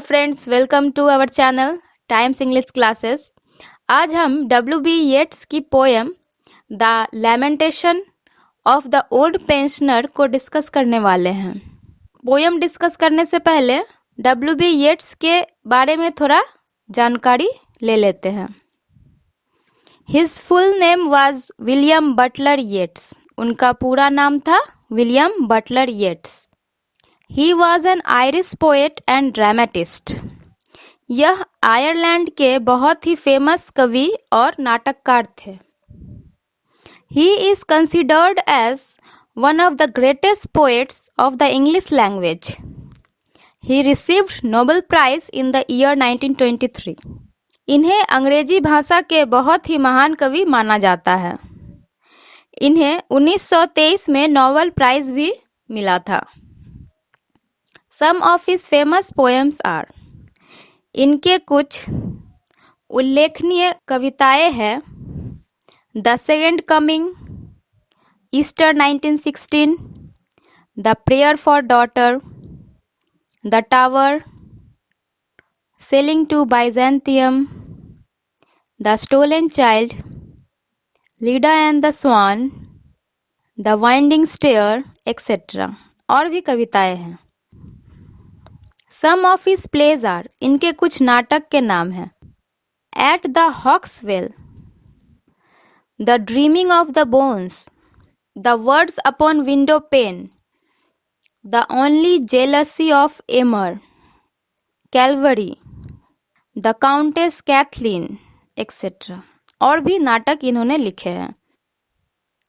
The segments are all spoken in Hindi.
Friends, welcome to our channel Times English classes. आज हम W.B. येट्स की poem the lamentation of the old pensioner को डिस्कस करने वाले हैं। पोएम डिस्कस करने से पहले W.B. येट्स के बारे में थोड़ा जानकारी ले लेते हैं। His full name was William Butler Yeats. उनका पूरा नाम था William Butler Yeats. He was an Irish poet and dramatist. यह आयरलैंड के बहुत ही फेमस कवि और नाटककार थे। He is considered as one of the greatest poets of the English language. He received Nobel Prize in the year 1923. इन्हें अंग्रेजी भाषा के बहुत ही महान कवि माना जाता है। इन्हें 1923 में नोबेल प्राइज भी मिला था। Some of his famous poems are, इनके कुछ उल्लेखनीय कविताएं हैं the second coming, Easter 1916, the prayer for daughter, the tower, sailing to Byzantium, the stolen child, Leda and the swan, the winding stair etcetera. और भी कविताएं हैं। Some of his plays are, इनके कुछ नाटक के नाम हैं At the Hawkswell, The Dreaming of the Bones, The Words Upon Window Pane, The Only Jealousy of Emer, Calvary, The Countess Kathleen, etc. और भी नाटक इन्होंने लिखे हैं।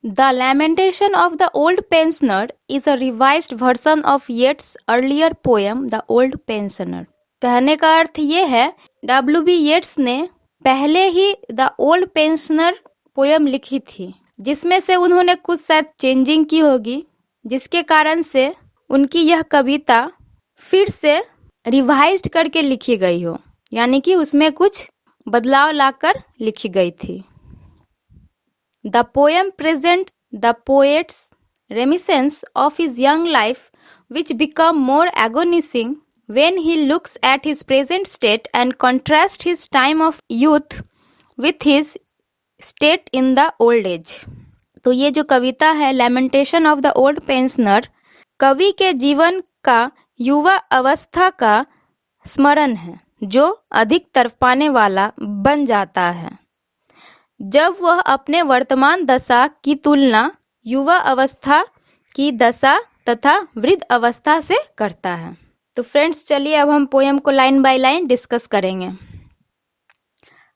The Lamentation of the Old Pensioner is a revised version of Yeats' earlier poem, The Old Pensioner. कहने का अर्थ ये है, W.B. येट्स ने पहले ही द ओल्ड पेंशनर पोयम लिखी थी, जिसमें से उन्होंने कुछ शायद चेंजिंग की होगी, जिसके कारण से उनकी यह कविता फिर से रिवाइज्ड करके लिखी गई हो, यानी कि उसमें कुछ बदलाव लाकर लिखी गई थी। The poem presents the poet's reminiscence of his young life, which become more agonizing when he looks at his present state and contrasts his time of youth with his state in the old age. तो ये जो कविता है लैमेंटेशन ऑफ द ओल्ड पेंशनर, कवि के जीवन का युवा अवस्था का स्मरण है, जो अधिक तड़पाने वाला बन जाता है जब वह अपने वर्तमान दशा की तुलना युवा अवस्था की दशा तथा वृद्ध अवस्था से करता है। तो फ्रेंड्स, चलिए अब हम पोएम को लाइन बाय लाइन डिस्कस करेंगे।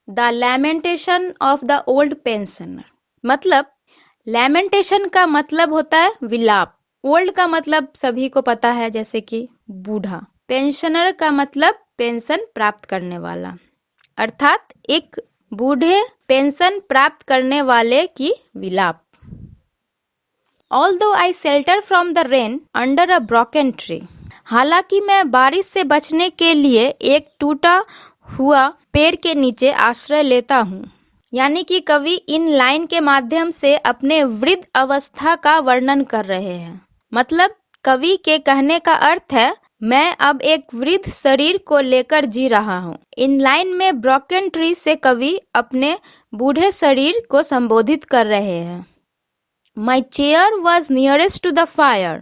The lamentation of the old pensioner, मतलब लैमेंटेशन का मतलब होता है विलाप। ओल्ड का मतलब सभी को पता है, जैसे कि बूढ़ा। पेंशनर का मतलब पेंशन प्राप्त करने वाला, अर्थात एक बूढ़े पेंशन प्राप्त करने वाले की विलाप। Although I shelter from the rain under a broken tree, हालांकि मैं बारिश से बचने के लिए एक टूटा हुआ पेड़ के नीचे आश्रय लेता हूँ। यानी कि कवि इन लाइन के माध्यम से अपने वृद्ध अवस्था का वर्णन कर रहे हैं। मतलब कवि के कहने का अर्थ है, मैं अब एक वृद्ध शरीर को लेकर जी रहा हूँ। इन लाइन में ब्रोकन ट्री से कवि अपने बूढ़े शरीर को संबोधित कर रहे हैं। My chair was nearest to the fire,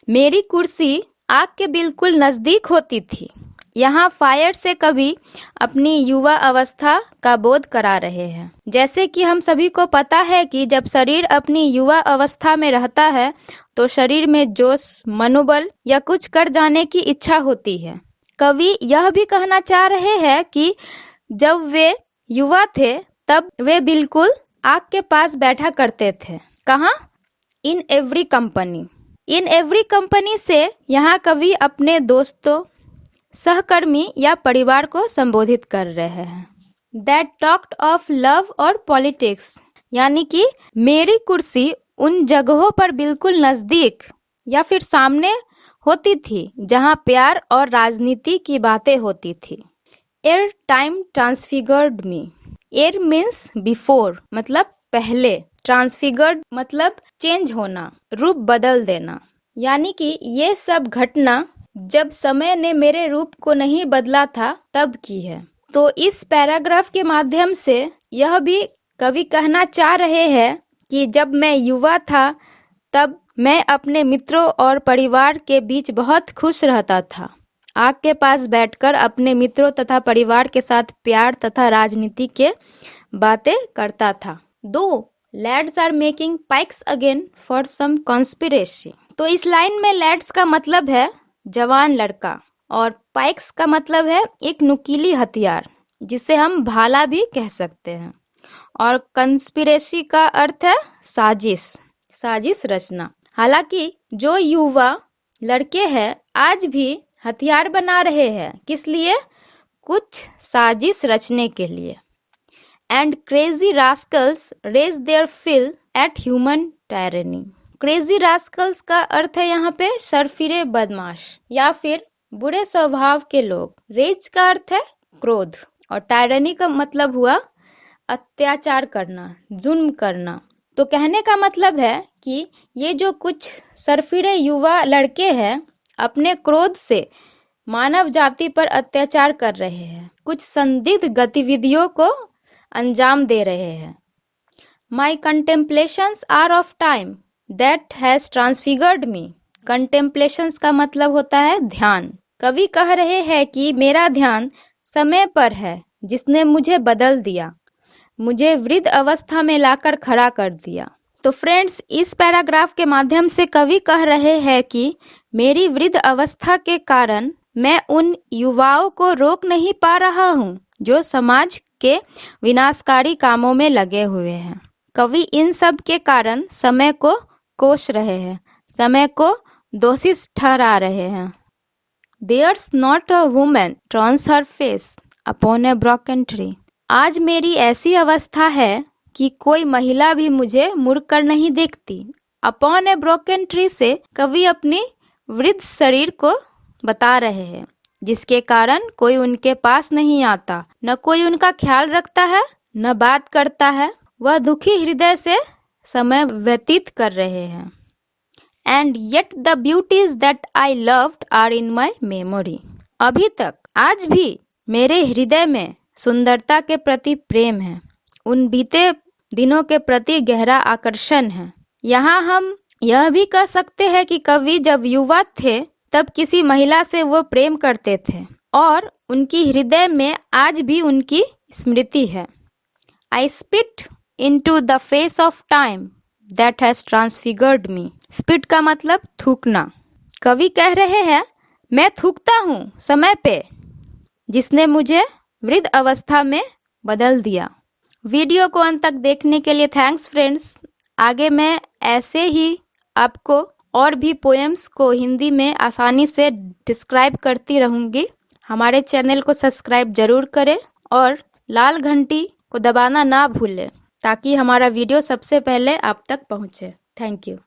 मेरी कुर्सी आग के बिल्कुल नजदीक होती थी। यहाँ फायर से कवि अपनी युवा अवस्था का बोध करा रहे हैं। जैसे कि हम सभी को पता है कि जब शरीर अपनी युवा अवस्था में रहता है तो शरीर में जोश, मनोबल या कुछ कर जाने की इच्छा होती है। कवि यह भी कहना चाह रहे हैं कि जब वे युवा थे तब वे बिल्कुल आग के पास बैठा करते थे। कहाँ? In every company. In every company से यहाँ कवि अपने दोस्तों, सहकर्मी या परिवार को संबोधित कर रहे हैं। दैट टॉक्ड ऑफ लव और पॉलिटिक्स, यानी कि मेरी कुर्सी उन जगहों पर बिल्कुल नजदीक या फिर सामने होती थी जहां प्यार और राजनीति की बातें होती थी। एर टाइम ट्रांसफिगर्ड मी। एर मीन्स बिफोर, मतलब पहले। ट्रांसफिगर्ड मतलब चेंज होना, रूप बदल देना। यानी कि ये सब घटना जब समय ने मेरे रूप को नहीं बदला था तब की है। तो इस पैराग्राफ के माध्यम से यह भी कवि कहना चाह रहे हैं कि जब मैं युवा था तब मैं अपने मित्रों और परिवार के बीच बहुत खुश रहता था। आग के पास बैठकर अपने मित्रों तथा परिवार के साथ प्यार तथा राजनीति के बातें करता था। दो lads are making pikes again for some conspiracy. तो इस लाइन में लैड्स का मतलब है जवान लड़का और पाइक्स का मतलब है एक नुकीली हथियार जिसे हम भाला भी कह सकते हैं, और कंस्पिरेसी का अर्थ है साजिश रचना। हालांकि जो युवा लड़के हैं आज भी हथियार बना रहे हैं, किस लिए? कुछ साजिश रचने के लिए। And crazy rascals rage their fill at human tyranny. Crazy rascals का अर्थ है यहाँ पे सरफिरे बदमाश या फिर बुरे स्वभाव के लोग। रेज का अर्थ है क्रोध और टायरनी का मतलब हुआ अत्याचार करना, जुल्म करना। तो कहने का मतलब है कि ये जो कुछ सरफिरे युवा लड़के हैं अपने क्रोध से मानव जाति पर अत्याचार कर रहे हैं, कुछ संदिग्ध गतिविधियों को अंजाम दे रहे हैं। My contemplations are of time that has transfigured me. Contemplations का मतलब होता है ध्यान। कवि कह रहे हैं कि मेरा ध्यान समय पर है जिसने मुझे बदल दिया, मुझे वृद्ध अवस्था में लाकर खड़ा कर दिया। तो फ्रेंड्स, इस पैराग्राफ के माध्यम से कवि कह रहे हैं कि मेरी वृद्ध अवस्था के कारण मैं उन युवाओं को रोक नहीं पा रहा हूँ जो समाज के विनाशकारी कामों में लगे हुए हैं। कवि इन सब के कारण समय को कोस रहे हैं, समय को दोषी ठहरा रहे हैं। There's not a woman turns her face upon a broken tree. आज मेरी ऐसी अवस्था है कि कोई महिला भी मुझे मुड़कर नहीं देखती। अपॉन ए ब्रोकन ट्री से कवि अपनी वृद्ध शरीर को बता रहे हैं जिसके कारण कोई उनके पास नहीं आता, न कोई उनका ख्याल रखता है, न बात करता है। वह दुखी हृदय से समय व्यतीत कर रहे हैं। And yet the beauties that I loved are in my memory. अभी तक आज भी मेरे हृदय में सुंदरता के प्रति प्रेम है, उन बीते दिनों के प्रति गहरा आकर्षण है। यहाँ हम यह भी कह सकते हैं कि कवि जब युवा थे तब किसी महिला से वो प्रेम करते थे और उनकी हृदय में आज भी उनकी स्मृति है। आई spit into the face of time that has transfigured me. Spit का मतलब थूकना। कवि कह रहे हैं मैं थूकता हूँ समय पे जिसने मुझे वृद्ध अवस्था में बदल दिया। वीडियो को अंत तक देखने के लिए थैंक्स फ्रेंड्स। आगे मैं ऐसे ही आपको और भी पोएम्स को हिंदी में आसानी से डिस्क्राइब करती रहूंगी। हमारे चैनल को सब्सक्राइब जरूर करें और लाल घंटी को दबाना ना भूलें ताकि हमारा वीडियो सबसे पहले आप तक पहुंचे। Thank you.